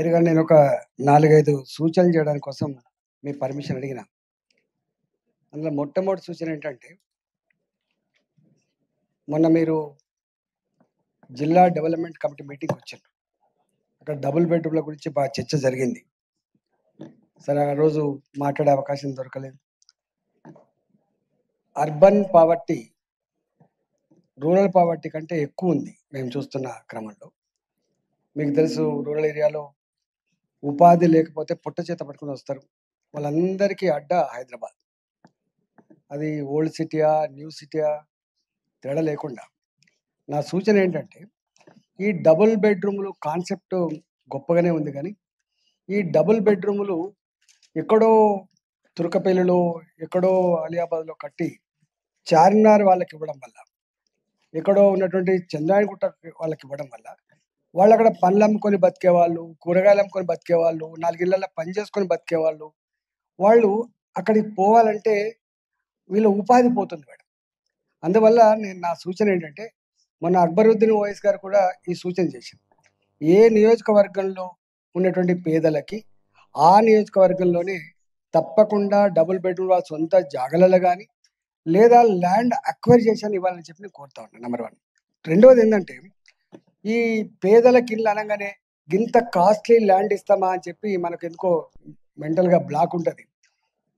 Mary గారు నేనొక 4, 5 సూచనలు చేయడానికి కోసం మీ పర్మిషన్ అడిగినా. అందులో మొట్టమొదటి సూచన ఏంటంటే, మొన్న మీరు జిల్లా డెవలప్‌మెంట్ కమిటీ మీటింగ్‌కొచ్చిండ్రు. అక్కడ డబుల్ బెడ్‌రూమ్‌ల గురించి బాగా చర్చ జరిగింది. సరే ఆ రోజు మాట్లాడే అవకాశం దొరకలేదు. అర్బన్ పావర్టీ, రూరల్ పావర్టీ కంటే ఎక్కువుంది మేము చూస్తున్న క్రమంలో. మీకు తెలుసు రూరల్ ఏరియాలో ఉపాధి లేకపోతే పొట్ట చేత పట్టుకొని వస్తారు. వాళ్ళందరికీ అడ్డా హైదరాబాద్. అది ఓల్డ్ సిటీయా, న్యూ సిటీయా తేడా లేకుండా. నా సూచన ఏంటంటే, ఈ డబుల్ బెడ్‌రూమ్‌లు కాన్సెప్ట్ గొప్పగానే ఉంది గానీ, ఈ డబుల్ బెడ్‌రూమ్‌లు ఎక్కడో తురకపల్లిలో, ఎక్కడో అలియాబాద్‌లో కట్టి చార్మినార్ వాళ్ళకివ్వడం వల్ల, ఎక్కడో ఉన్నటువంటి చంద్రాయణగుట్ట వాళ్ళకివ్వడం వల్ల, వాళ్ళక్కడ పండ్లమ్ముకొని బతికేవాళ్ళు, కూరగాయలమ్ముకొని బతికేవాళ్ళు, 4 ఇళ్లల్లో పని చేసుకొని బతికేవాళ్ళు, వాళ్ళు అక్కడికి పోవాలంటే వీళ్ళ ఉపాధి పోతుంది మేడం. అందువల్ల నా సూచన ఏంటంటే, మొన్న అక్బరుద్దీన్ ఓవైసీ గారు కూడా ఈ సూచన చేశారు. ఏ నియోజకవర్గంలో ఉన్నటువంటి పేదలకి, ఆ నియోజకవర్గంలోనే తప్పకుండా డబుల్ బెడ్‌రూమ్ వాళ్ళ సొంత జాగాలలో గాని, లేదా ల్యాండ్ అక్వైర్ చేసి ఇవ్వాలని చెప్పి నేను కోరుతా ఉన్నాను. నంబర్ 1. రెండోదేందంటే, ఈ పేదలకి ఇల్లు అనంగానే గింత కాస్ట్‌లీ ల్యాండ్ ఇస్తామా అని చెప్పి మనకెందుకో మెంటల్‌గా బ్లాక్ ఉంటది.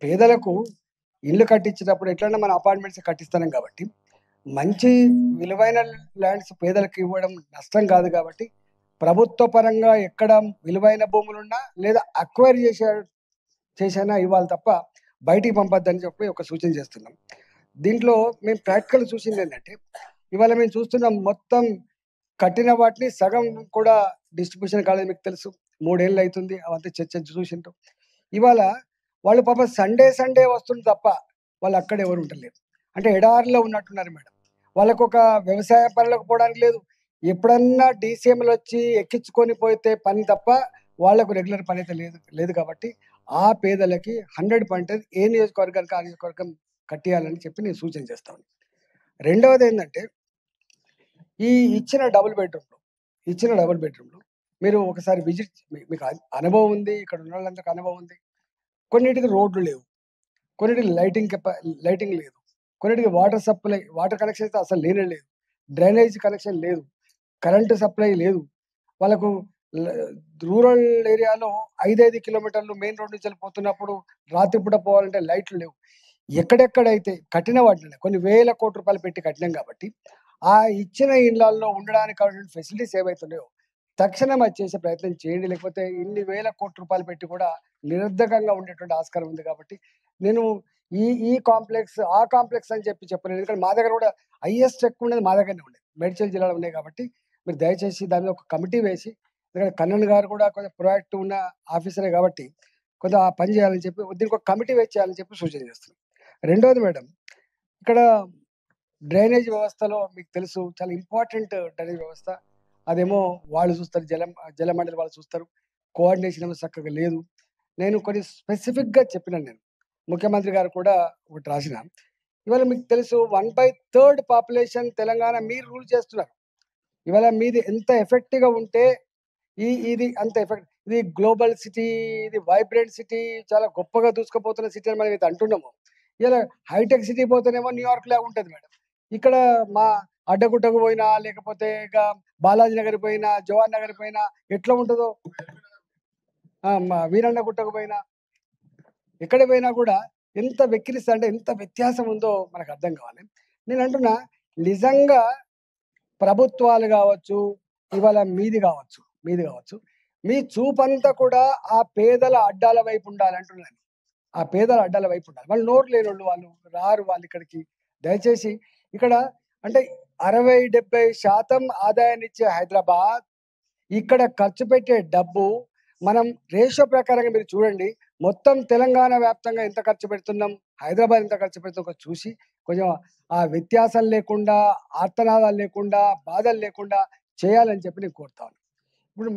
పేదలకు ఇల్లు కట్టించేటప్పుడు ఎట్లైనా మనం అపార్ట్మెంట్స్ కట్టిస్తున్నాం కాబట్టి, మంచి విలువైన ల్యాండ్స్ పేదలకు ఇవ్వడం నష్టం కాదు కాబట్టి, ప్రభుత్వ పరంగా ఎక్కడ విలువైన భూములున్నా లేదా అక్వైర్ చేసైనా ఇవ్వాలి తప్ప బయటికి పంపొద్దని చెప్పి ఒక సూచన చేస్తున్నాం. దీంట్లో మేము ప్రాక్టికల్ చూసిందేంటంటే, ఇవాళ మేము చూస్తున్నాం మొత్తం కట్టిన వాటిని సగం కూడా డిస్ట్రిబ్యూషన్ కాలేదు. మీకు తెలుసు 3 ఏళ్ళు అయితుంది. అవంతా చర్చ చూసింటాం. ఇవాళ వాళ్ళు పాపం సండే వస్తుంది తప్ప వాళ్ళు అక్కడ ఎవరు ఉంటలేరు. అంటే ఎడారిలో ఉన్నట్టున్నారు మేడం. వాళ్ళకొక వ్యవసాయ పనులకు పోవడానికి లేదు. ఎప్పుడన్నా డీసీఎంలు వచ్చి ఎక్కించుకొని పోతే పని తప్ప వాళ్ళకు రెగ్యులర్ పని అయితే లేదు కాబట్టి ఆ పేదలకి 100% ఏ నియోజకవర్గానికి ఆ నియోజకవర్గం కట్టియాలని చెప్పి నేను సూచన చేస్తాను. రెండవది ఏంటంటే, ఈ ఇచ్చిన డబుల్ బెడ్రూమ్‌లు మీరు ఒకసారి విజిట్ మీకు అనుభవం ఉంది. ఇక్కడ ఉన్న వాళ్ళందరికి అనుభవం ఉంది. కొన్నిటికి రోడ్లు లేవు. కొన్నిటికి లైటింగ్ లేదు. కొన్నిటికి వాటర్ కనెక్షన్ అయితే అసలు లేనే లేదు. డ్రైనేజ్ కనెక్షన్ లేదు. కరెంటు సప్లై లేదు. వాళ్ళకు ల రూరల్ ఏరియాలో 5 కిలోమీటర్లు మెయిన్ రోడ్ నుంచి వెళ్ళిపోతున్నప్పుడు రాత్రిపూట పోవాలంటే లైట్లు లేవు. ఎక్కడెక్కడైతే కట్టిన వాటిని కొన్ని వేల కోట్ల రూపాయలు పెట్టి కట్టినాం కాబట్టి, ఆ ఇచ్చిన ఇళ్లల్లో ఉండడానికి కావాల్సిన ఫెసిలిటీస్ ఏవైతున్నాయో తక్షణం అది చేసే ప్రయత్నం చేయండి. లేకపోతే ఇన్ని వేల కోట్ల రూపాయలు పెట్టి కూడా నిరర్ధకంగా ఉండేటువంటి ఆస్కారం ఉంది కాబట్టి, నేను ఈ కాంప్లెక్స్, ఆ కాంప్లెక్స్ అని చెప్పలేను. ఎందుకంటే మా దగ్గర కూడా హైయెస్ట్ ఎక్కువుండేది మా దగ్గరనే ఉండేది. మేడ్చల్ జిల్లాలో ఉన్నాయి కాబట్టి, మీరు దయచేసి దాని మీద ఒక కమిటీ వేసి, ఎందుకంటే కన్నన్ గారు కూడా కొంచెం ప్రొయాక్టివ్ ఉన్న ఆఫీసరే కాబట్టి, కొంచెం ఆ పని చేయాలని చెప్పి దీనికి ఒక కమిటీ వేసి చేయాలని చెప్పి సూచన చేస్తున్నాను. రెండోది మేడం, ఇక్కడ డ్రైనేజ్ వ్యవస్థలో మీకు తెలుసు చాలా ఇంపార్టెంట్ డ్రైనేజ్ వ్యవస్థ. అదేమో వాళ్ళు చూస్తారు, జలమండలి వాళ్ళు చూస్తారు. కోఆర్డినేషన్ ఏమో చక్కగా లేదు. నేను కొన్ని స్పెసిఫిక్‌గా చెప్పినాను నేను. ముఖ్యమంత్రి గారు కూడా ఒకటి రాసిన. ఇవాళ మీకు తెలుసు 1/3 పాపులేషన్ తెలంగాణ మీరు రూల్ చేస్తున్నారు. ఇవాళ మీది ఎంత ఎఫెక్టివ్‌గా ఉంటే ఇది అంత ఎఫెక్ట్. ఇది గ్లోబల్ సిటీ, ఇది వైబ్రెంట్ సిటీ, చాలా గొప్పగా దూసుకుపోతున్న సిటీ అని మనం ఇది అంటున్నాము. ఇలా హైటెక్ సిటీ పోతేనేమో న్యూయార్క్ లాగా ఉంటది మేడం. ఇక్కడ మా అడ్డగుట్టకు పోయినా, లేకపోతే ఇక బాలాజీ నగర్ పోయినా, జవహర్ నగర్ పోయినా ఎట్లా ఉంటదో, మా వీరన్న గుట్టకు పోయినా, ఎక్కడ పోయినా కూడా ఎంత వెక్కిరిస్తా అంటే ఎంత వ్యత్యాసం ఉందో మనకు అర్థం కావాలి. నేను అంటున్నా, నిజంగా ప్రభుత్వాలు కావచ్చు, ఇవాళ మీది కావచ్చు, మీ చూపంతా కూడా ఆ పేదల అడ్డాల వైపు ఉండాలంటున్నాను. ఆ పేదల అడ్డాల వైపు ఉండాలి. వాళ్ళు నోరు లేనోళ్ళు, వాళ్ళు రారు వాళ్ళు ఇక్కడికి. దయచేసి ఇక్కడ అంటే 60-70% ఆదాయాన్నిచ్చే హైదరాబాద్, ఇక్కడ ఖర్చు పెట్టే డబ్బు మనం రేషియో ప్రకారంగా మీరు చూడండి. మొత్తం తెలంగాణ వ్యాప్తంగా ఎంత ఖర్చు పెడుతున్నాం, హైదరాబాద్ ఎంత ఖర్చు పెడుతున్నామో చూసి కొంచెం ఆ వ్యత్యాసం లేకుండా, ఆర్తనాదాలు లేకుండా, బాధలు లేకుండా చేయాలని చెప్పి నేను కోరుతా ఉన్నాను. ఇప్పుడు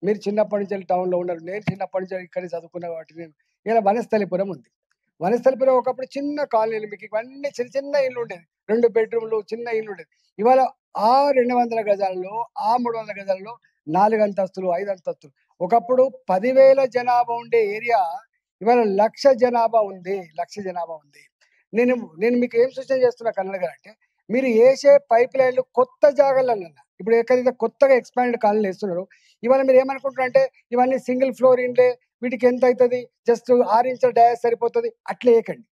మీరు చిన్నప్పటి నుంచి టౌన్‌లో ఉన్నారు. నేను చిన్నప్పటి నుంచి ఇక్కడే చదువుకున్నా కాబట్టి ఇలా వనస్థలిపురం ఉంది. వనస్థలిపురం ఒకప్పుడు చిన్న కాలనీలు, మీకు ఇవన్నీ చిన్న చిన్న ఇల్లు ఉండేది. 2 బెడ్‌రూమ్‌లు చిన్న ఇల్లు ఉండేది. ఇవాళ ఆ 200 గజాలలో, ఆ 300 గజాలలో 4 అంతస్తులు, 5 అంతస్తులు. ఒకప్పుడు 10,000 జనాభా ఉండే ఏరియా ఇవాళ 1,00,000 జనాభా ఉంది. 1,00,000 జనాభా ఉంది. నేను నేను మీకు ఏం సూచన చేస్తున్నా కన్నడ గారు అంటే, మీరు ఏసే పైప్ లైన్‌లు కొత్త జాగాలల్లన ఇప్పుడు ఎక్కడైతే కొత్తగా ఎక్స్‌పాండెడ్ కాలనీలు ఏస్తున్నారో, ఇవాళ మీరు ఏమనుకుంటున్నారంటే, ఇవన్నీ సింగిల్ ఫ్లోర్ ఇండ్లే వీటికి ఎంత అయితది? జస్ట్ 6 ఇంచుల డయాస్ సరిపోతది. అట్లా ఏయకండి.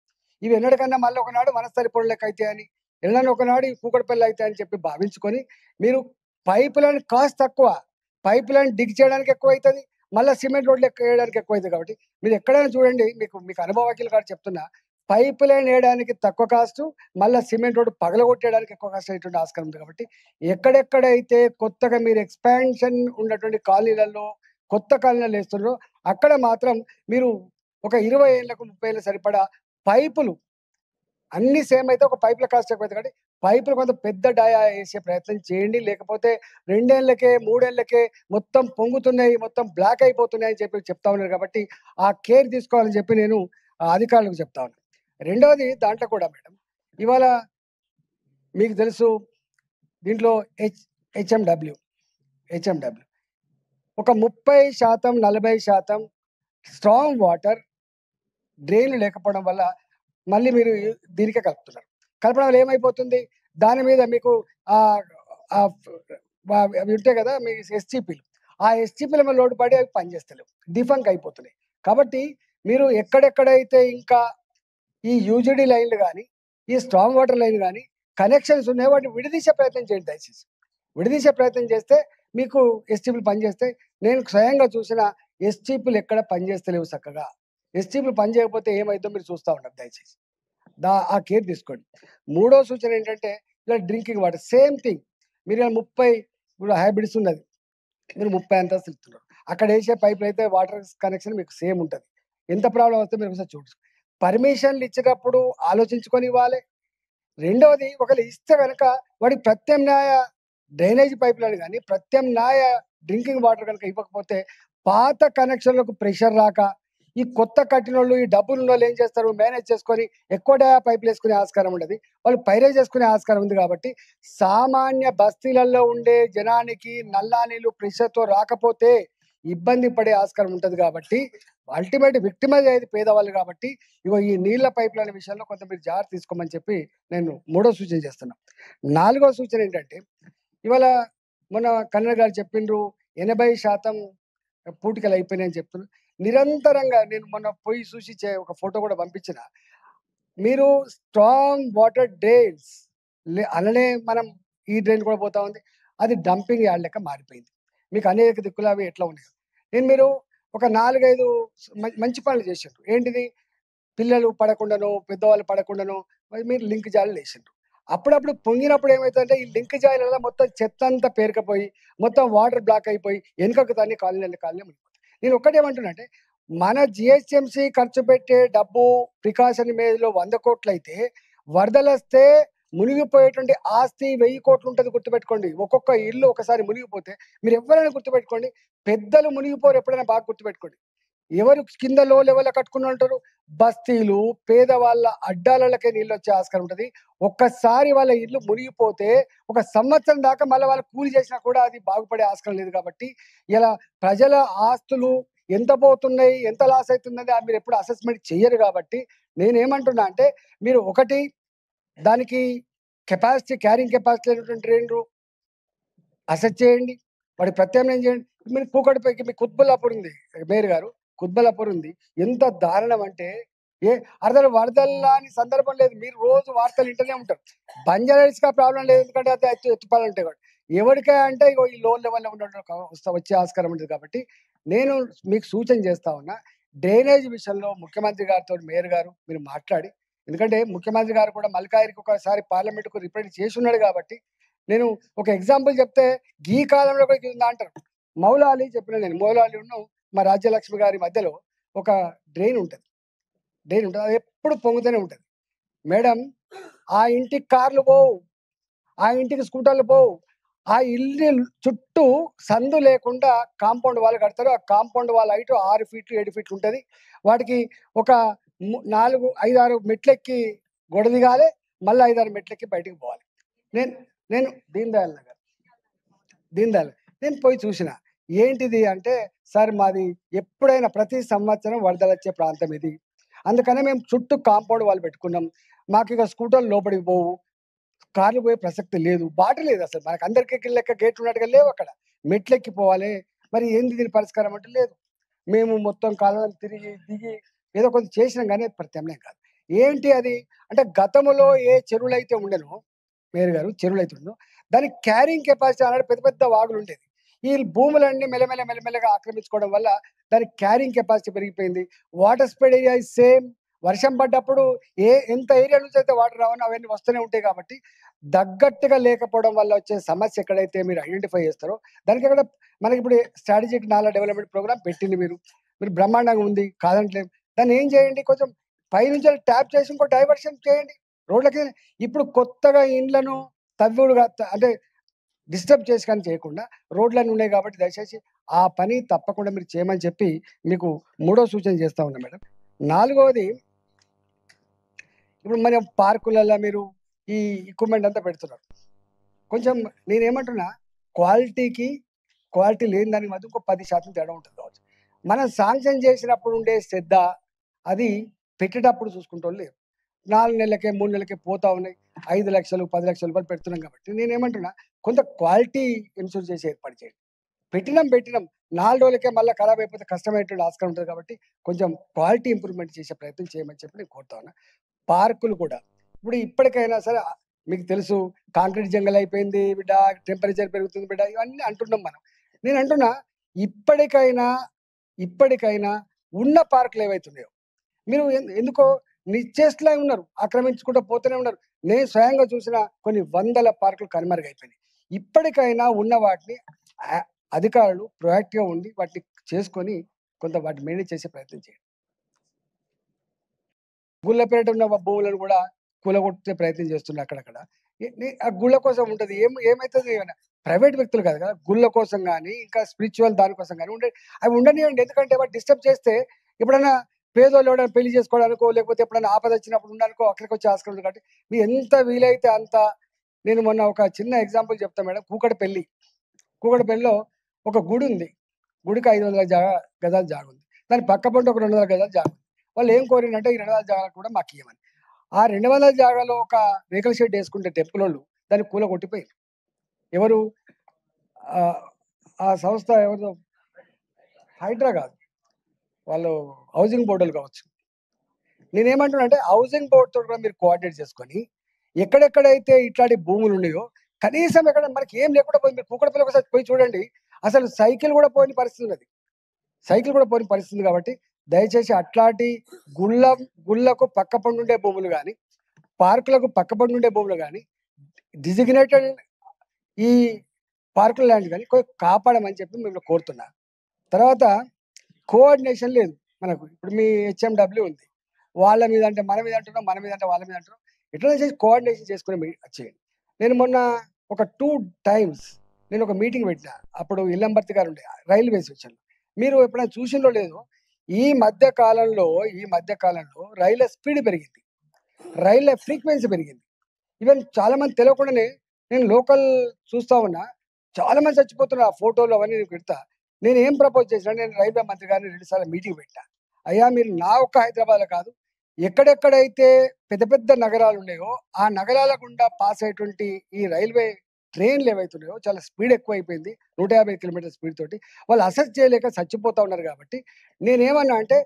ఇవి ఎన్నటికన్నా మళ్ళీ ఒకనాడు మనస్తరిపోడు లెక్క అయితాయని, ఎన్నడన్నా ఒకనాడు ఈ కూకట్పల్లి అయితాయని చెప్పి భావించుకొని, మీరు పైప్ లైన్ కాస్ట్ తక్కువ. పైప్ లైన్ డిగ్ చేయడానికి ఎక్కువైతది. మళ్ళా సిమెంట్ రోడ్లు వేయడానికి ఎక్కువైతది కాబట్టి, మీరు ఎక్కడైనా చూడండి మీకు మీకు అనుభవజ్ఞులు కాబట్టి చెప్తున్నా. పైప్ లైన్ ఏయడానికి తక్కువ కాస్టు, మళ్ళా సిమెంట్ రోడ్ పగలగొట్టేయడానికి ఎక్కువ కాస్ట్ అయ్యేటువంటి ఆస్కారం ఉంది కాబట్టి, ఎక్కడెక్కడైతే కొత్తగా మీరు ఎక్స్‌పాన్షన్ ఉన్నటువంటి కాలనీలలో, కొత్త కాలనీలలో ఏస్తున్నారో, అక్కడ మాత్రం మీరు ఒక 20 ఏళ్లకు, 30 ఏళ్ళకి సరిపడా పైపులు అన్నీ సేమ్ అయితే ఒక పైపుల కాస్ట్ ఎక్కువైతది కాబట్టి, పైపులు కొంత పెద్ద డయా ఏసే ప్రయత్నం చేయండి. లేకపోతే 2 ఏళ్లకే, 3 ఏళ్లకే మొత్తం పొంగుతున్నాయి, మొత్తం బ్లాక్ అయిపోతున్నాయి అని చెప్పి చెప్తా ఉన్నారు కాబట్టి, ఆ కేర్ తీసుకోవాలని చెప్పి నేను అధికారులకు చెప్తా ఉన్నాను. రెండోది దాంట్లో కూడా మేడం, ఇవాళ మీకు తెలుసు దీంట్లో హెచ్ఎండబ్ల్యూ ఒక 30%, 40% స్ట్రాంగ్ వాటర్ డ్రైన్‌లు లేకపోవడం వల్ల మళ్ళీ మీరు దీనికే కలుపుతున్నారు. కలపడం వల్ల ఏమైపోతుంది? దాని మీద మీకు ఆహ్, ఆహ్, అవి ఉంటాయి కదా! మీ ఎస్‌టిపిలు. ఆ ఎస్‌టిపిల మీద లోడ్ పడి అవి పనిచేస్తలేవు. డిఫంక్ అయిపోతున్నాయి. కాబట్టి మీరు ఎక్కడెక్కడైతే ఇంకా ఈ యూజీడీ లైన్‌లు గాని, ఈ స్ట్రాంగ్ వాటర్ లైన్ గాని కనెక్షన్స్ ఉన్నాయో వాటిని విడదీసే ప్రయత్నం చేయండి దయచేసి. విడదీసే ప్రయత్నం చేస్తే మీకు ఎస్‌టిపిలు పనిచేస్తాయి. నేను స్వయంగా చూసిన ఎస్‌టిపిలు ఎక్కడ పనిచేస్తలేవు సక్కగా. ఎస్‌టిపిలు పనిచేయకపోతే ఏమైద్దో మీరు చూస్తా ఉండండి దయచేసి. ఆ కేర్ తీసుకోండి. మూడో సూచన ఏంటంటే, ఇలా డ్రింకింగ్ వాటర్ సేమ్ థింగ్. మీరు ఇలా 30 ఇప్పుడు హైబ్రిడ్స్ ఉన్నది. మీరు 30 అంతస్తులు ఇస్తున్నారు. అక్కడ ఏసే పైపులైతే వాటర్ కనెక్షన్ మీకు సేమ్ ఉంటది. ఎంత ప్రాబ్లమ్ వస్తే మీరు ఒకసారి చూడండి. పర్మిషన్‌లు ఇచ్చేటప్పుడు ఆలోచించుకొని ఇవ్వాలి. రెండోది ఒకవేళ ఇస్తే గనక వాడికి ప్రత్యామ్నాయ డ్రైనేజ్ పైపులను గాని, ప్రత్యామ్నాయ డ్రింకింగ్ వాటర్ గనక ఇవ్వకపోతే పాత కనెక్షన్‌లకు ప్రెషర్ రాక, ఈ కొత్త కట్టినోళ్ళు, ఈ డబ్బులున్నోళ్ళు ఏం చేస్తారు మేనేజ్ చేసుకొని ఎక్కువ పైపులేసుకునే ఆస్కారం ఉండది. వాళ్ళు పైరేజ్ చేసుకునే ఆస్కారం ఉంది కాబట్టి, సామాన్య బస్తీలలో ఉండే జనానికి నల్లా నీళ్ళు ప్రెషర్‌తో రాకపోతే ఇబ్బంది పడే ఆస్కారం ఉంటది కాబట్టి, అల్టిమేట్ విక్టిమైజ్ అయ్యేది పేదవాళ్ళు కాబట్టి, ఇగో ఈ నీళ్ల పైపులైన విషయంలో కొంత మీరు జాగ్రత్త తీసుకోమని చెప్పి నేను మూడో సూచన చేస్తున్నా. నాలుగో సూచన ఏంటంటే, ఇవాళ మొన్న కన్నడ గారు చెప్పిండ్రు 80% పూటికలు అయిపోయినాయని చెప్తున్నారు. నిరంతరంగా నేను మొన్న పోయి చూసి ఒక ఫోటో కూడా పంపించిన. మీరు స్ట్రాంగ్ వాటర్ డ్రైన్స్ అలానే మనం ఈ డ్రైన్ కూడా పోతా ఉంది. అది డంపింగ్ యార్డ్ లెక్క మారిపోయింది. మీకు అనేక దిక్కులు అవి ఎట్లా ఉన్నాయి. మీరు ఒక 4, 5 మంచి పనులు చేసిండ్రు. ఏంటిది? పిల్లలు పడకుండానో, పెద్దవాళ్ళు పడకుండానో మరి మీరు లింక్ జాలీలు ఏసిండ్రు. అప్పుడప్పుడు పొంగినప్పుడు ఏమైతదంటే ఈ లింక్ జాలీలలో మొత్తం చెత్తంతా పేరుకుపోయి, మొత్తం వాటర్ బ్లాక్ అయిపోయి, వెనుకకు తన్ని కాలనీ మునిగిపోతాయి. నేను ఒక్కటేమంటున్నా అంటే, మన జీహెచ్ఎంసీ ఖర్చు పెట్టే డబ్బు ప్రికాషన్ ఇమేజ్‌లో 100,00,00,000 అయితే, వరదలొస్తే మునిగిపోయేటువంటి ఆస్తి 1000,00,00,000 ఉంటది గుర్తుపెట్టుకోండి. ఒక్కొక్క ఇల్లు ఒకసారి మునిగిపోతే మీరెవ్వరైనా గుర్తుపెట్టుకోండి. పెద్దలు మునిగిపోరు ఎప్పుడైనా బాగా గుర్తుపెట్టుకోండి. ఎవరు కింద లో లెవెల్‌లో కట్టుకునుంటారు? బస్తీలు, పేదవాళ్ళ అడ్డాలల్లకే నీళ్ళొచ్చే ఆస్కారం ఉంటది. ఒక్కసారి వాళ్ళ ఇల్లు మునిగిపోతే, ఒక సంవత్సరం దాకా మళ్ళా వాళ్ళు కూలి చేసినా కూడా అది బాగుపడే ఆస్కారం లేదు కాబట్టి, ఇలా ప్రజల ఆస్తులు ఎంత పోతున్నాయి, ఎంత లాస్ అయితుందని మీరెప్పుడు అసెస్‌మెంట్ చెయ్యరు కాబట్టి, నేనేమంటున్నా అంటే, మీరు ఒకటి దానికి క్యారింగ్ కెపాసిటీ అయినటువంటి డ్రైన్‌లు అసెస్ చేయండి. వాడికి ప్రత్యామ్నాయం చేయండి. మీరు కూకట్‌పల్లికి మీ కుత్బుల్లాపూర్ ఉంది మేయర్ గారు. కుత్బుల్లాపూర్ ఉంది. ఎంత దారుణం అంటే అసలు వరదల్లాని సందర్భం లేదు. మీరు రోజు వార్తలు వింటూనే ఉంటారు. బంజారా హిల్స్‌కి ఆ ప్రాబ్లమ్ లేదు. ఎందుకంటే అది ఎత్తిపాలంటే కూడా. ఎవరికా అంటే ఇగో ఈ లో లెవెల్‌లో ఉన్నోళ్ళు వచ్చే ఆస్కారం ఉంటది కాబట్టి, నేను మీకు సూచన చేస్తా ఉన్నా. డ్రైనేజ్ విషయంలో ముఖ్యమంత్రి గారితో మేయర్ గారు మీరు మాట్లాడి, ఎందుకంటే ముఖ్యమంత్రి గారు కూడా మల్కాజ్గిరికి ఒకసారి పార్లమెంట్‌కు రిప్రజెంట్ చేసున్నాడు కాబట్టి, నేను ఒక ఎగ్జాంపుల్ చెప్తే ఈ కాలంలో కూడా ఇది ఉందా అంటారు. మౌలాలి చెప్పిన నేను. మౌలాలిను మా రాజ్యలక్ష్మి గారి మధ్యలో ఒక డ్రైన్ ఉంటది. అది ఎప్పుడు పొంగుతూనే ఉంటది. మేడం ఆ ఇంటికి కార్లు పోవు. ఆ ఇంటికి స్కూటర్లు పోవు. ఆ ఇల్లు చుట్టూ సందు లేకుండా కాంపౌండ్ వాల్ కడతారు. ఆ కాంపౌండ్ వాల్ హైట్ 6 ఫీట్లు, 7 ఫీట్లు ఉంటది. వాటికి ఒక 4, 5, 6 మెట్లెక్కి గోడ దిగాలి. మళ్ళా 5, 6 మెట్లెక్కి బయటికి పోవాలి. నేను నేను దీన్ దయాళ్ నగర్. నేను పోయి చూసిన. ఏంటిది అంటే, సార్ మాది ఎప్పుడైనా ప్రతి సంవత్సరం వరదలొచ్చే ప్రాంతం ఇది. అందుకనే మేము చుట్టూ కాంపౌండ్ వాల్ పెట్టుకున్నాం. మాకిక స్కూటర్లు లోపలికి పోవు. కార్లు పోయే ప్రసక్తి లేదు. బాట లేదసలు. మనకందరికి లెక్క గేట్లున్నట్టుగా లేవక్కడ. మెట్లెక్కి పోవాలే. మరి ఏంది దీని పరిష్కారం అంటే లేదు. మేము మొత్తం కాలువలు తిరిగి, దిగి ఏదో కొంచెం చేసినాం గానీ అది ప్రత్యామ్నాయం కాదు. ఏంటి అది? అంటే గతంలో ఏ చెరువులైతే ఉండెనో మేయర్ గారు చెరువులైతే ఉండెనో దానికి క్యారింగ్ కెపాసిటీ అన్నాడు పెద్ద పెద్ద వాగులుండేది. ఈ భూములన్నీ మెల్లమెల్లగా ఆక్రమించుకోవడం వల్ల దానికి క్యారింగ్ కెపాసిటీ పెరిగిపోయింది. Water spread area is same. వర్షం పడ్డప్పుడు ఎంత ఏరియా నుంచి అయితే వాటర్ రావనో అవన్నీ వస్తూనే ఉంటాయి కాబట్టి తగ్గట్టుగా లేకపోవడం వల్ల వచ్చే సమస్య ఎక్కడైతే మీరు ఐడెంటిఫై చేస్తారో దానికక్కడ మనకిప్పుడు స్ట్రాటజిక్ నాలా డెవలప్‌మెంట్ ప్రోగ్రామ్ పెట్టింది మీరు. మీరు బ్రహ్మాండంగా ఉంది కాదంటలేము. దాన్ని ఏం చేయండి కొంచెం పైనుంచెల్లి ట్యాప్ చేసి ఇంకో డైవర్షన్ చేయండి. రోడ్లకి ఇప్పుడు కొత్తగా ఇండ్లను తవ్వుడుగా అంటే డిస్టర్బ్ చేసి కానీ చేయకుండా రోడ్లన్నీ ఉన్నాయి కాబట్టి దయచేసి ఆ పని తప్పకుండా మీరు చేయమని చెప్పి మీకు మూడో సూచన చేస్తా ఉన్నా మేడం. నాలుగవది ఇప్పుడు మన పార్కులలో మీరు ఈ ఎక్విప్‌మెంట్ అంతా పెడుతున్నారు. కొంచెం నేనేమంటున్నా క్వాలిటీ లేని దానికి మధ్య ఇంకో 10% తేడా ఉంటది కావచ్చు. మనం శాంక్షన్ చేసినప్పుడు ఉండే శ్రద్ధ అది పెట్టేటప్పుడు చూసుకుంటోళ్ళు లేరు. 4 నెలలకే, 3 నెలలకే పోతా ఉన్నాయి. 5,00,000, 10,00,000 రూపాయలు పెడుతున్నాం కాబట్టి నేనేమంటున్నా కొంత క్వాలిటీ ఇన్‌ష్యూర్ చేసి ఏర్పాటు చేయండి. పెట్టినాం 4 రోజులకే మళ్ళా ఖరాబ్ అయిపోతే కష్టమయ్యేటువంటి ఆస్కారం ఉంటది కాబట్టి కొంచెం క్వాలిటీ ఇంప్రూవ్‌మెంట్ చేసే ప్రయత్నం చేయమని చెప్పి నేను కోరుతా ఉన్నా. పార్కులు కూడా ఇప్పుడు ఇప్పటికైనా సరే మీకు తెలుసు కాంక్రీట్ జంగల్ అయిపోయింది బిడ్డ, టెంపరేచర్ పెరుగుతుంది బిడ్డ ఇవన్నీ అంటున్నాం మనం. నేను అంటున్నా ఇప్పటికైనా ఇప్పటికైనా ఉన్న పార్కులు ఏవైతున్నాయో మీరు ఎందుకో నిశ్చేష్టులై ఉన్నారు. ఆక్రమించుకుంటూ పోతూనే ఉన్నారు. నేను స్వయంగా చూసిన కొన్ని వందల పార్కులు కనుమరుగైపోయినాయి. ఇప్పటికైనా ఉన్న వాటిని అధికారులు ప్రొయాక్టివ్‌గా ఉండి వాటిని చేసుకొని కొంత వాటిని మేనేజ్ చేసే ప్రయత్నం చేయండి. గుళ్ళ పేరిట ఉన్న భూములను కూడా కూలగొట్టే ప్రయత్నం చేస్తున్నారు అక్కడక్కడ. ఆ గుళ్ళ కోసం ఉంటది. ఏమైతది ప్రైవేట్ వ్యక్తులు కాదు కదా! గుళ్ళ కోసం గాని, ఇంకా స్పిరిచ్యువల్ దాని కోసం గాని అవి ఉండనియండి. ఎందుకంటే వాటి డిస్టర్బ్ చేస్తే ఎప్పుడైనా పేదోళ్ళు ఎవరైనా పెళ్లి చేసుకోవడానికో, లేకపోతే ఎప్పుడైనా ఆపదొచ్చినప్పుడు ఉండడానికో అక్కడికొచ్చే ఆస్కారం ఉంది కాబట్టి, మీరు ఎంత వీలైతే అంత నేను మొన్న ఒక చిన్న ఎగ్జాంపుల్ చెప్తా మేడం. కూకట్పల్లిలో ఒక గుడి ఉంది. గుడికి 500 గజాల జాగుంది. దాని పక్క పొంటి ఒక 200 గజాల జాగుంది. వాళ్ళు ఏం కోరిండ్రంటే ఈ 200 జాగాలు కూడా మాకియ్యమని. ఆ 200 జాగాలో ఒక రేకుల షెడ్ యేసుకుంటే టెంపులోళ్ళు దాన్ని కూలగొట్టిపోయిర్రు. ఎవరు? ఆ సంస్థ ఎవరిదో హైడ్రా గాదు. వాళ్ళు హౌసింగ్ బోర్డోళ్ళు కావచ్చు. నేనేమంటున్నానంటే హౌసింగ్ బోర్డ్‌తోటి కూడా మీరు కోఆర్డినేట్ చేసుకొని ఎక్కడెక్కడైతే ఇట్లాంటి భూములున్నాయో కనీసం ఎక్కడ మనకి ఏం లేకుండా పోయింది. మీరు కూకట్పల్లి ఒకసారి పోయి చూడండి. అసలు సైకిల్ కూడా పోని పరిస్థితి ఉన్నది. సైకిల్ కూడా పోని పరిస్థితి కాబట్టి దయచేసి అట్లాంటి గుళ్ళకు పక్కపొంటుండే భూములు గాని, పార్కులకు పక్కపొంటుండే భూములు గాని, డిజిగ్నేటెడ్ ఈ పార్కుల ల్యాండ్ గాని కాపాడమని చెప్పి మిమ్మల్ని కోరుతున్నా. తర్వాత కోఆర్డినేషన్ లేదు మనకు. ఇప్పుడు మీ హెచ్ఎండబ్ల్యూ ఉంది. వాళ్ళ మీద అంటే మన మీద అంటున్నాం, మన మీద అంటే వాళ్ళ మీద అంటున్నాం. ఎట్లైనా చేసి కోఆర్డినేషన్ చేసుకొని చేయండి. నేను మొన్న ఒక 2 టైమ్స్ నేను ఒక మీటింగ్ పెట్టినా. అప్పుడు ఇల్లంబర్తి గారు ఉండే రైల్వే స్టేషన్‌లో. మీరు ఎప్పుడైనా చూసిండ్రో లేదో ఈ మధ్య కాలంలో రైళ్ల స్పీడ్ పెరిగింది. రైళ్ల ఫ్రీక్వెన్సీ పెరిగింది. ఈవెన్ చాలా మంది తెలవకుండానే నేను లోకల్ చూస్తా ఉన్నా. చాలా మంది చచ్చిపోతున్నారు. ఆ ఫోటోలు అవన్నీ నేను పెడతా. నేనేం ప్రపోజ్ చేసినా నేను రైల్వే మంత్రి గారిని 2 సార్లు మీటింగ్ పెట్టా. అయ్యా మీరు నా ఒక్క హైదరాబాద్‌లో కాదు, ఎక్కడెక్కడైతే పెద్ద పెద్ద నగరాలున్నాయో, ఆ నగరాల గుండా పాస్ అయ్యేటువంటి ఈ రైల్వే ట్రైన్‌లు ఏవైతున్నాయో చాలా స్పీడ్ ఎక్కువైపోయింది. 150 కిలోమీటర్ల స్పీడ్ తోటి. వాళ్ళు అసెస్ చేయలేక చచ్చిపోతా ఉన్నారు కాబట్టి, నేనేమన్నా అంటే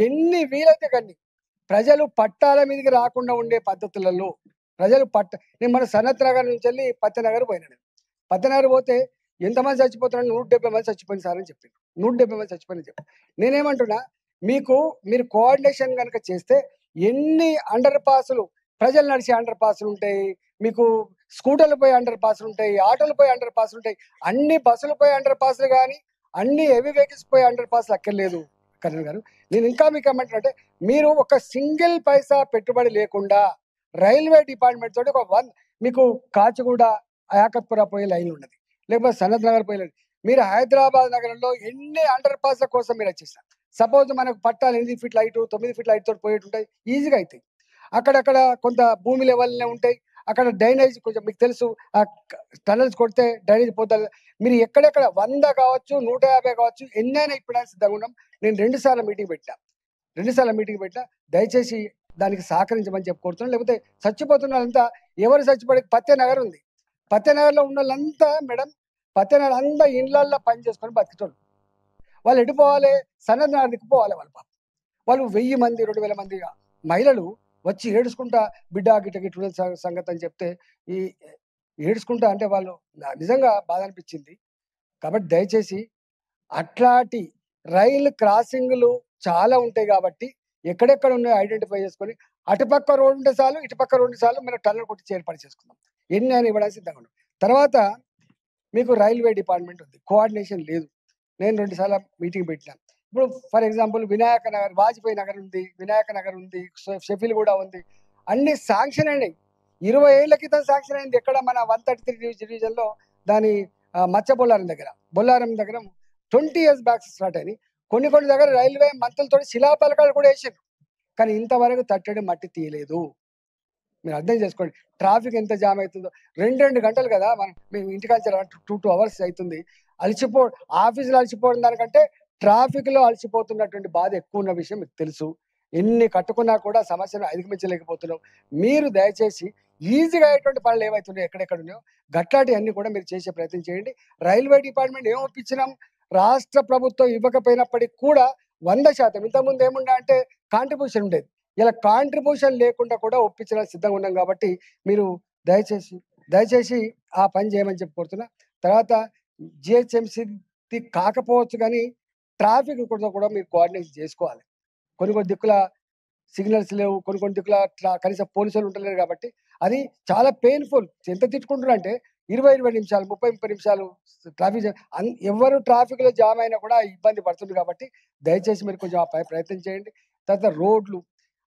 ఎన్ని వీలైతే కన్ని ప్రజలు పట్టాల మీదకి రాకుండా ఉండే పద్ధతులలో నేను మన సనత్ నగర్ నుంచెళ్ళి పత్తినగర్ పోయినా నేను. పత్తినగర్ పోతే ఎంతమంది చచ్చిపోతున్నారు? 170 మంది చచ్చిపోయింది సార్ అని చెప్పిండ్రు. 170 మంది చచ్చిపోయిందని చెప్పారు. నేనేమంటున్నా మీరు కోఆర్డినేషన్ గనక చేస్తే ఎన్ని అండర్ పాస్‌లు ప్రజలు నడిచే అండర్ పాస్‌లుంటాయి. మీకు స్కూటర్‌లు పోయే అండర్ పాస్‌లుంటాయి. ఆటోలు పోయే అండర్ పాస్‌లుంటాయి. అన్ని బస్సులు పోయే అండర్ పాస్‌లు గాని, అన్ని హెవీ వెహికల్స్ పోయే అండర్ పాస్‌లు అక్కర్లేదు కరణ్ గారు. నేను ఇంకా మీకు ఏమంటున్నానంటే మీరు ఒక సింగిల్ పైసా పెట్టుబడి లేకుండా రైల్వే డిపార్ట్‌మెంట్ తోటి మీకు కాచిగూడ, యాకత్పుర పోయే లైన్ ఉన్నది. లేకపోతే సనత్ నగర్ పోయే లైన్. మీరు హైదరాబాద్ నగరంలో ఎన్ని అండర్ పాస్‌ల కోసం మీరు వచ్చేసారు. సపోజ్ మనకు పట్టాలు 8 ఫీట్ల హైట్, 9 ఫీట్ల హైట్ తోటి పోయేటుంటాయి. ఈజీగా అయితాయి. అక్కడక్కడ కొంత భూమి లెవెల్‌లో ఉంటాయి. అక్కడ డ్రైనేజ్ కొంచెం మీకు తెలుసు, ఆ టనల్స్ కొడితే డ్రైనేజ్ పోతుంది. మీరు ఎక్కడెక్కడ 100 కావచ్చు, 150 కావచ్చు, ఎన్నైనా ఇప్పడానికి సిద్ధంగా ఉన్నాం. నేను 2 సార్లు మీటింగ్ పెట్టా. దయచేసి దానికి సహకరించమని చెప్పి కోరుతున్నాను. లేకపోతే చచ్చిపోతున్న వాళ్ళంతా ఎవరు చచ్చిపోయి పత్తేనగర్ ఉంది. పత్తేనగర్లో ఉన్న వాళ్ళంతా మేడం, పత్తేనగర్ అంతా ఇండ్లల్లో పని చేసుకొని బతికేటోళ్ళు. వాళ్ళు ఎడిపోవాలి, సన్నద్ధ నగర్కి పోవాలి వాళ్ళ పాపం. వాళ్ళు 1000 మంది 2000 మంది మహిళలు వచ్చి ఏడుచుకుంటా బిడ్డ గిట్ట గిట్ల సంగతి అని చెప్తే ఈ ఏడుచుకుంటా అంటే వాళ్ళు నిజంగా బాధ అనిపించింది. కాబట్టి దయచేసి అట్లాంటి రైలు క్రాసింగ్లు చాలా ఉంటాయి కాబట్టి ఎక్కడెక్కడ ఉన్నాయో ఐడెంటిఫై చేసుకొని అటుపక్క రోడ్డు ఉంటే చాలు, ఇటుపక్క రోడ్డు చాలు, మనం టన్నల్ కొట్టి ఏర్పాటు చేసుకుందాం. ఎన్ని అని ఇవ్వడానికి సిద్ధంగా ఉన్నాం. తర్వాత మీకు రైల్వే డిపార్ట్మెంట్ ఉంది, కోఆర్డినేషన్ లేదు. నేను 2 సార్లు మీటింగ్ పెట్టినా. ఇప్పుడు ఫర్ ఎగ్జాంపుల్ వినాయక నగర్, వాజ్పేయి నగర్ ఉంది, వినాయక నగర్ ఉంది, షెఫిల్ కూడా ఉంది. అన్ని శాంక్షన్ అయినాయి. 20 ఏళ్ల క్రితం శాంక్షన్ అయింది. ఎక్కడ మన 133 డివిజన్లో దాని మచ్చ బొల్లారం దగ్గర 20 ఇయర్స్ బ్యాక్ స్టార్ట్ అయినాయి. కొన్ని దగ్గర రైల్వే మంత్రులతో శిలాపలకాలు కూడా వేసారు. కానీ ఇంతవరకు తట్టడి మట్టి తీయలేదు. మీరు అర్థం చేసుకోండి ట్రాఫిక్ ఎంత జామ్ అవుతుందో. 2 గంటలు కదా మేము ఇంటికి వచ్చి 2 అవర్స్ అవుతుంది. ఆఫీసులో అలసిపోవడం దానికంటే ట్రాఫిక్లో అలసిపోతున్నటువంటి బాధ ఎక్కువ ఉన్న విషయం మీకు తెలుసు. ఎన్ని కట్టుకున్నా కూడా సమస్యను అధిగమించలేకపోతున్నాం. మీరు దయచేసి ఈజీగా అయ్యేటువంటి పనులు ఏవైతున్నాయో ఎక్కడెక్కడ ఉన్నాయో గట్లాంటి అన్ని కూడా మీరు చేసే ప్రయత్నం చేయండి. రైల్వే డిపార్ట్మెంట్ ఏం ఒప్పించినాం, రాష్ట్ర ప్రభుత్వం ఇవ్వకపోయినప్పటికీ కూడా 100%. ఇంతకుముందు ఏముండే అంటే కాంట్రిబ్యూషన్ ఉండేది. ఇలా కాంట్రిబ్యూషన్ లేకుండా కూడా ఒప్పించడానికి సిద్ధంగా ఉన్నాం. కాబట్టి మీరు దయచేసి ఆ పని చేయమని చెప్పి కోరుతున్నా. తర్వాత జిహెచ్ఎంసీ కాకపోవచ్చు కానీ ట్రాఫిక్ కూడా మీరు కోఆర్డినేషన్ చేసుకోవాలి. కొన్ని దిక్కుల సిగ్నల్స్ లేవు, కొన్ని దిక్కుల కనీసం పోలీసులు ఉంటలేరు. కాబట్టి అది చాలా పెయిన్ఫుల్. ఎంత తిట్టుకుంటున్నారు అంటే 20 నిమిషాలు 30 నిమిషాలు ట్రాఫిక్ ఎవరు ట్రాఫిక్లో జామ్ అయినా కూడా ఇబ్బంది పడుతుంది. కాబట్టి దయచేసి మీరు కొంచెం ఆ ప్రయత్నం చేయండి. తర్వాత రోడ్లు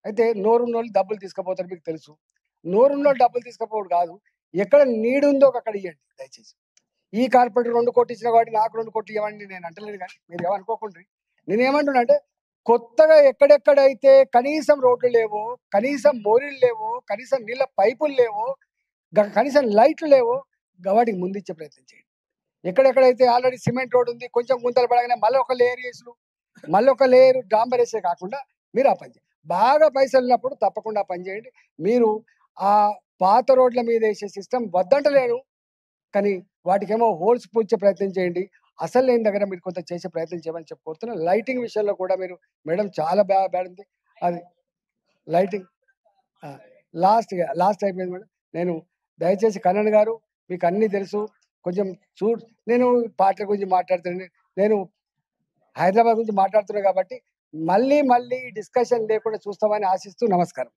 అయితే నోరున్నోళ్ళు డబ్బులు తీసుకుపోతారు, మీకు తెలుసు. నోరున్నోళ్ళు డబ్బులు తీసుకుపోవడం కాదు, ఎక్కడ నీడు ఉందో అక్కడ ఇవ్వండి దయచేసి. ఈ కార్పొరేటర్ 2 కోట్లు ఇచ్చిన కాబట్టి నాకు 2 కోట్లు ఇవ్వండి నేను అంటలేదు. కానీ మీరు ఏమనుకోకుండా నేనేమంటున్నా అంటే కొత్తగా ఎక్కడెక్కడైతే కనీసం రోడ్లు లేవో, కనీసం మోరీలు లేవో, కనీసం నీళ్ళ పైపులు లేవో, కనీసం లైట్లు లేవో వాటికి ముందు ఇచ్చే ప్రయత్నం చేయండి. ఎక్కడెక్కడైతే ఆల్రెడీ సిమెంట్ రోడ్ ఉంది, కొంచెం గుంతలు పడగానే మళ్ళీ ఒక లేయర్ వేసులు, మళ్ళీ ఒక లేయర్ డాంబర్ వేసే కాకుండా మీరు ఆ పని చేయండి. బాగా పైసలు ఉన్నప్పుడు తప్పకుండా పని చేయండి. మీరు ఆ పాత రోడ్ల మీద వేసే సిస్టమ్ వద్దంటలేను, కానీ వాటికేమో హోల్స్ పూడ్చే ప్రయత్నం చేయండి. అసలు లేని దగ్గర మీరు కొంత చేసే ప్రయత్నం చేయమని చెప్పి కోరుతున్నాను. లైటింగ్ విషయంలో కూడా మీరు మేడం చాలా బ్యాడ్ ఉంది. అది లైటింగ్ లాస్ట్ అయిపోయింది మేడం. నేను దయచేసి కన్నన్ గారు మీకు అన్నీ తెలుసు, కొంచెం నేను పార్టీల గురించి మాట్లాడుతున్నాను, నేను హైదరాబాద్ గురించి మాట్లాడుతున్నాను. కాబట్టి మళ్ళీ డిస్కషన్ లేకుండా చూస్తామని ఆశిస్తూ నమస్కారం.